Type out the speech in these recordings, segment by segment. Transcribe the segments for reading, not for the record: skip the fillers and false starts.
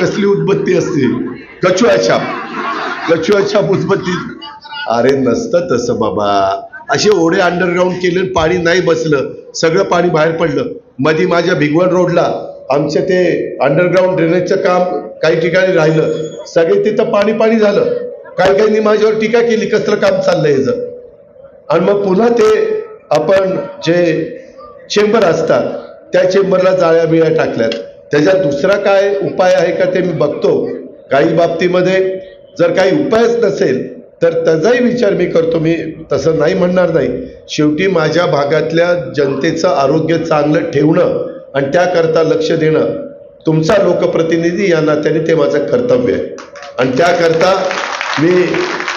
कसली उदबत्ती असते, कछुआ छाप उदबत्ती. अरे नसतं तसं बाबा. असे ओढे अंडरग्राऊंड केले, पाणी नाही बसलं, सगळं पाणी बाहेर पडलं. मधी माझ्या भिगवण रोडला आमचे ते अंडरग्राऊंड ड्रेनेजचं काम काही ठिकाणी राहिलं, सगळे तिथं पाणी झालं. काही माझ्यावर टीका केली, कसलं काम चाललंय याचं. आणि मग पुन्हा ते आपण जे चेंबर असतात त्या चेंबरला जाळ्या बिळ्या टाकल्यात. त्याच्यात दुसरा काय उपाय आहे का ते मी बघतो. काही बाबतीमध्ये जर काही उपायच नसेल तर त्याचाही विचार मी करतो. मी तसं नाही म्हणणार नाही. शेवटी माझ्या भागातल्या जनतेचं आरोग्य चांगलं ठेवणं आणि त्याकरता लक्ष देणं तुमचा लोकप्रतिनिधी या नात्याने ते माझं कर्तव्य आहे. आणि त्याकरता मी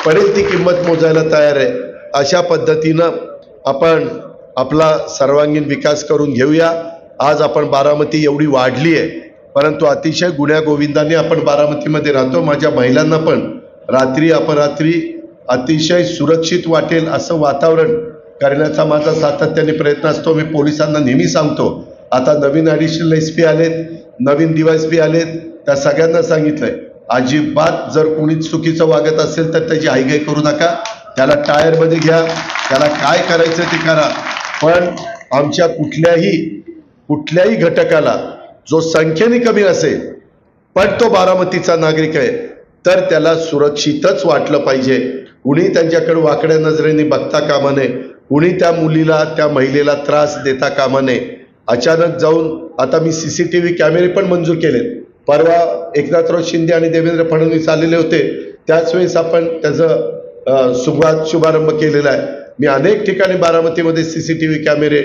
पडेल ती किंमत मोजायला तयार आहे. अशा पद्धतीनं आपण आपला सर्वांगीण विकास करून घेऊया. आज आपण बारामती एवढी वाढली आहे, परंतु अतिशय गुण्यागोविंदाने आपण बारामतीमध्ये राहतो. माझ्या महिलांना पण रात्री अपरात्री अतिशय सुरक्षित वाटेल असं वातावरण करण्याचा माझा सातत्याने प्रयत्न असतो. मी पोलिसांना नेहमी सांगतो, आता नवीन ॲडिशनल SP आलेत, नवीन DYSP आलेत, त्या सगळ्यांना सांगितलंय अजिबात जर कोणी चुकीचं वागत असेल तर त्याची हायगाई करू नका. त्याला टायरमध्ये घ्या, त्याला काय करायचं ते करा. पण आमच्या कुठल्याही घटकाला जो संख्येने कमी असेल पण तो बारामतीचा नागरिक आहे तर त्याला सुरक्षितच वाटलं पाहिजे. कुणी त्यांच्याकडे वाकड्या नजरेने बघता कामा नये, कुणी त्या मुलीला त्या महिलेला त्रास देता कामा नये. अचानक जाऊन आता मी CCTV कॅमेरे पण मंजूर केलेत. परवा एकनाथराव शिंदे आणि देवेंद्र फडणवीस आलेले होते, त्याच वेळेस आपण त्याचं शुभारंभ केलेला आहे. मी अनेक ठिकाणी बारामतीमध्ये CCTV कॅमेरे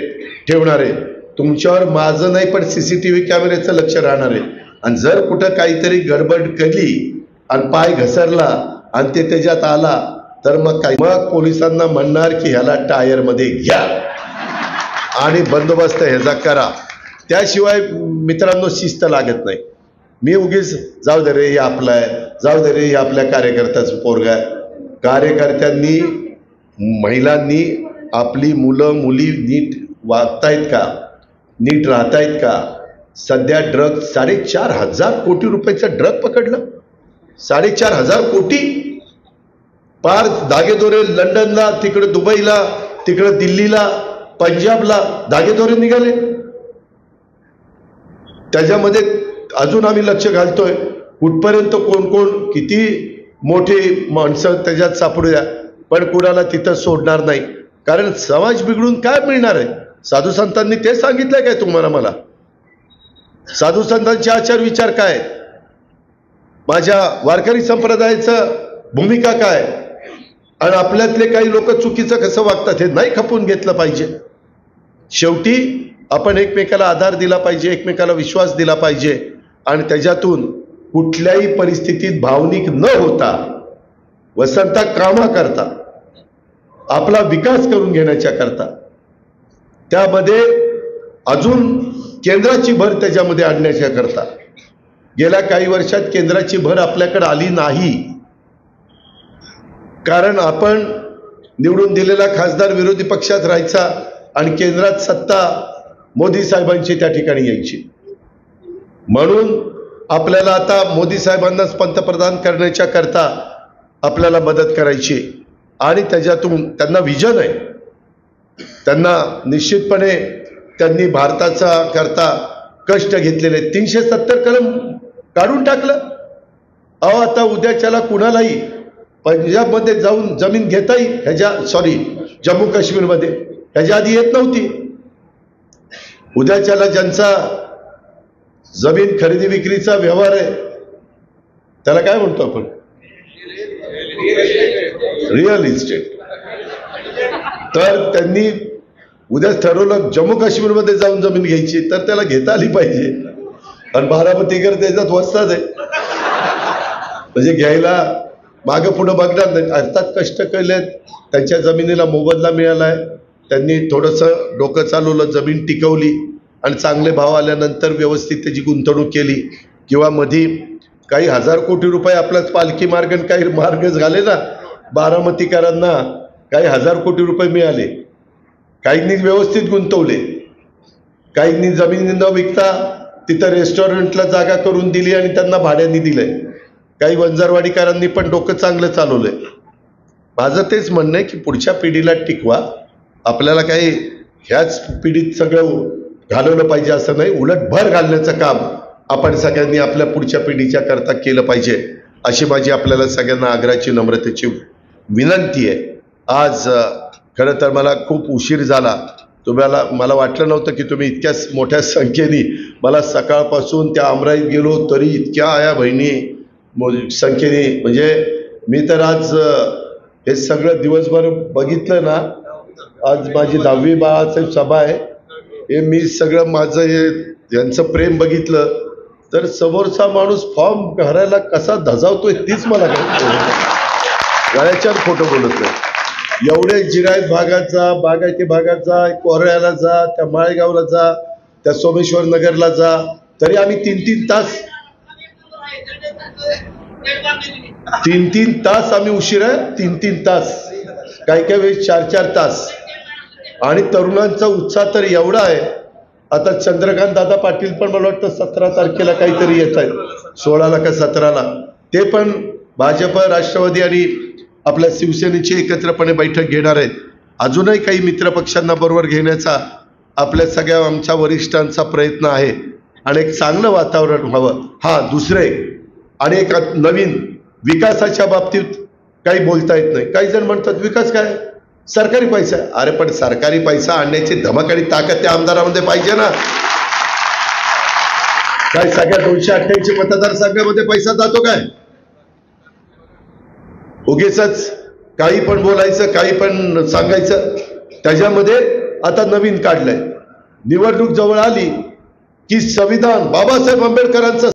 ठेवणार आहे. तुमच्यावर माझं नाही पण CCTV कॅमेऱ्याचं लक्ष राहणार आहे. आणि जर कुठं काहीतरी गडबड केली आणि पाय घसरला आणि ते त्याच्यात आला तर मग पोलिसांना म्हणणार की ह्याला टायरमध्ये घ्या आणि बंदोबस्त ह्याचा करा. त्याशिवाय मित्रांनो शिस्त लागत नाही. मी उगीच जाऊ दे रे हे आपलं आहे, जाऊ दे रे हे आपल्या कार्यकर्त्याचं पोरगा आहे. कार्यकर्त्यांनी महिलांनी आपली मुलं मुली नीट वागतायत का, नीट राहतायत का. सध्या ड्रग 4,500 कोटी रुपयाचं ड्रग पकडलं. 4,500 कोटी पार दागेदोरे लंडनला, तिकडे दुबईला, तिकडे दिल्लीला, पंजाबला दागेदोरे निघाले. त्याच्यामध्ये अजून आम्ही लक्ष घालतोय कुठपर्यंत कोण कोण किती मोठी माणसं त्याच्यात सापडू द्या, पण कुणाला तिथं सोडणार नाही. कारण समाज बिघडून काय मिळणार आहे. साधू संतांनी ते सांगितलंय काय तुम्हाला? मला साधू संतांचे आचार विचार काय, माझ्या वारकरी संप्रदायाचं भूमिका काय, आणि आपल्यातले काही लोक चुकीचं कसं वागतात हे नाही खपून घेतलं पाहिजे. शेवटी आपण एकमेकाला आधार दिला पाहिजे, एकमेकाला विश्वास दिला पाहिजे आणि त्याच्यातून कुठल्याही परिस्थितीत भावनिक न होता वसंता कामा करता आपला विकास करून घेण्याच्या करता त्यामध्ये अजून केंद्राची भर त्याच्यामध्ये आणण्याच्या करता गेल्या काही वर्षात केंद्राची भर आपल्याकडे आली नाही. कारण आपण निवडून दिलेला खासदार विरोधी पक्षात राहायचा आणि केंद्रात सत्ता मोदी साहेबांची त्या ठिकाणी यायची. म्हणून आपल्याला आता मोदी साहेबांनाच पंतप्रधान करण्याच्या करता आपल्याला मदत करायची आणि त्याच्यातून त्यांना विजन आहे. त्यांना निश्चितपणे त्यांनी भारताचा करता कष्ट घेतलेले. 370 कलम काढून टाकलं. अहो आता उद्याच्याला कुणालाही पंजाबमध्ये जाऊन जमीन घेता येईल, जम्मू काश्मीरमध्ये ह्याच्या आधी येत नव्हती. उद्याच्याला ज्यांचा जमीन खरेदी विक्रीचा व्यवहार आहे त्याला काय म्हणतो आपण, रिअल इस्टेट, तर त्यांनी उद्याच ठरवलं जम्मू काश्मीरमध्ये जाऊन जमीन घ्यायची तर त्याला घेता आली पाहिजे. आणि बारामतीकर त्याच्यात वस्ताच आहे, म्हणजे घ्यायला मागं पुढं बघणार नाही. अर्थात कष्ट केलेत, त्यांच्या जमिनीला मोबदला मिळालाय, त्यांनी थोडंसं डोकं चालवलं, जमीन टिकवली आणि चांगले भाव आल्यानंतर व्यवस्थित त्याची गुंतवणूक केली. किंवा मधी काही 1000 कोटी रुपये आपलाच पालखी मार्ग काही मार्ग झाले ना, बारामतीकरांना काही 1000 कोटी रुपये मिळाले. काहींनी व्यवस्थित गुंतवले, काहींनी जमिनी न विकता तिथं रेस्टॉरंटला जागा करून दिली आणि त्यांना भाड्याने दिलंय. काही वंजारवाडीकरांनी पण डोकं चांगलं चालवलंय. माझं तेच म्हणणं आहे की पुढच्या पिढीला टिकवा. आपल्याला काही ह्याच पिढीत सगळं घालवलं पाहिजे असं नाही, उलट भर घालण्याचं काम आपण सगळ्यांनी आपल्या पुढच्या पिढीच्या करता केलं पाहिजे, अशी माझी आपल्याला सगळ्यांना आग्रहाची नम्रतेची विनंती आहे. आज खरं तर मला खूप उशीर झाला. मला वाटलं नव्हतं की तुम्ही इतक्या मोठ्या संख्येने, मला सकाळपासून त्या आमराईत गेलो तरी इतक्या आया बहिणी संख्येने, म्हणजे मी तर आज हे सगळं दिवसभर बघितलं ना. आज माझी 10वी बाळाची सभा आहे. हे मी सगळं माझं हे यांचं प्रेम बघितलं तर समोरचा माणूस फॉर्म भरायला कसा धजावतोय तीच मला गळ्याच्याच खोटं बोलत नाही. एवढे जिरायत भागात जा, बागायती भागात जा, कोऱ्याला जा, त्या माळेगावला जा, त्या सोमेश्वर नगरला जा, तरी आम्ही 3-3 तास आम्ही उशीर आहे. 3-3 तास, काही काही वेळेस 4-4 तास. आणि तरुणांचा उत्साह तर एवढा आहे. आता चंद्रकांत दादा पाटील पण मला वाटतं 17 तारखेला काहीतरी येत आहेत, 16ला का 17ला. ते पण भाजप, राष्ट्रवादी आणि आपल्या शिवसेनेची एकत्रपणे बैठक घेणार आहेत. अजूनही काही मित्रपक्षांना बरोबर घेण्याचा आपल्या सगळ्या आमच्या वरिष्ठांचा प्रयत्न आहे आणि एक चांगलं वातावरण व्हावं. हा, दुसरे आणि एक नवीन विकासाच्या बाबतीत काही बोलता येत नाही. काही जण म्हणतात विकास काय, सरकारी पैसा. अरे पण सरकारी पैसा आणण्याची धमक आणि ताकद त्या आमदारामध्ये पाहिजे ना. काय सगळ्या 288 मतदारसंघामध्ये पैसा जातो काय? उगीच काही पण बोलायचं, काही पण सांगायचं. त्याच्यामध्ये आता नवीन काढलंय, निवडणूक जवळ आली की संविधान बाबासाहेब आंबेडकरांचं